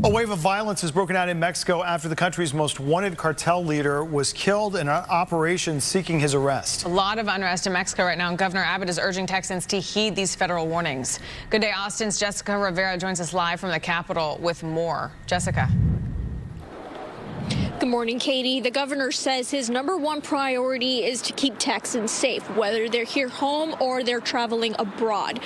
A wave of violence has broken out in Mexico after the country's most wanted cartel leader was killed in an operation seeking his arrest. A lot of unrest in Mexico right now, and Governor Abbott is urging Texans to heed these federal warnings. Good day, Austin's Jessica Rivera joins us live from the Capitol with more. Jessica. Good morning, Katie. The governor says his #1 priority is to keep Texans safe, whether they're here home or they're traveling abroad.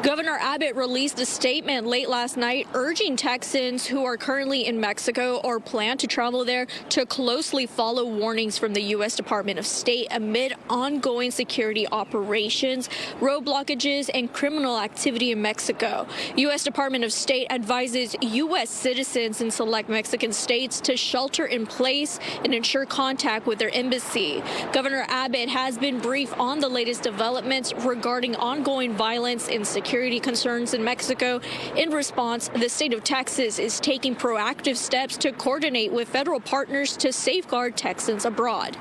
Governor Abbott released a statement late last night urging Texans who are currently in Mexico or plan to travel there to closely follow warnings from the U.S. Department of State amid ongoing security operations, road blockages, and criminal activity in Mexico. U.S. Department of State advises U.S. citizens in select Mexican states to shelter in place and ensure contact with their embassy. Governor Abbott has been briefed on the latest developments regarding ongoing violence and security concerns in Mexico. In response, the state of Texas is taking proactive steps to coordinate with federal partners to safeguard Texans abroad.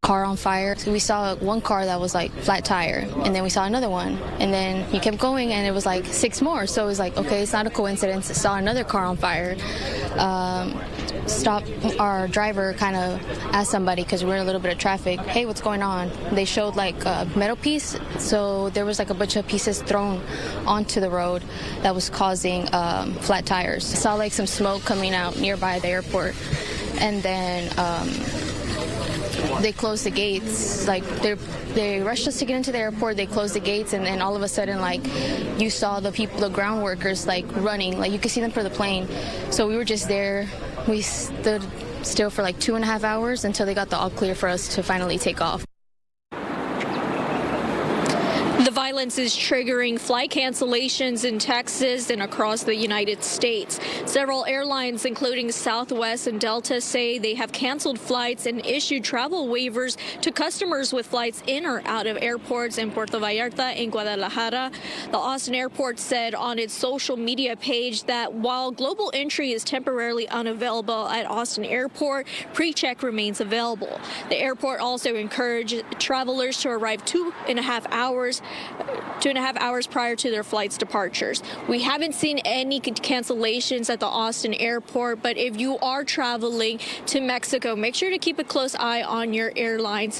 Car on fire. So we saw one car that was like flat tire, and then we saw another one, and then he kept going, and it was like 6 more. So it was like, okay, it's not a coincidence. Saw another car on fire. Stopped. Our driver kind of asked somebody, because we were in a little bit of traffic, hey, what's going on? They showed like a metal piece, so there was like a bunch of pieces thrown onto the road that was causing flat tires. Saw like some smoke coming out nearby the airport, and then they closed the gates. Like they rushed us to get into the airport. They closed the gates, and then all of a sudden, like, you saw the people, the ground workers, like running. Like you could see them for the plane. So we were just there. We stood still for like 2.5 hours until they got the all clear for us to finally take off. The violence is triggering flight cancellations in Texas and across the United States. Several airlines, including Southwest and Delta, say they have canceled flights and issued travel waivers to customers with flights in or out of airports in Puerto Vallarta and Guadalajara. The Austin airport said on its social media page that while global entry is temporarily unavailable at Austin Airport, pre-check remains available. The airport also encouraged travelers to arrive 2.5 hours prior to their flight's departures. We haven't seen any cancellations at the Austin airport, but if you are traveling to Mexico, make sure to keep a close eye on your airlines.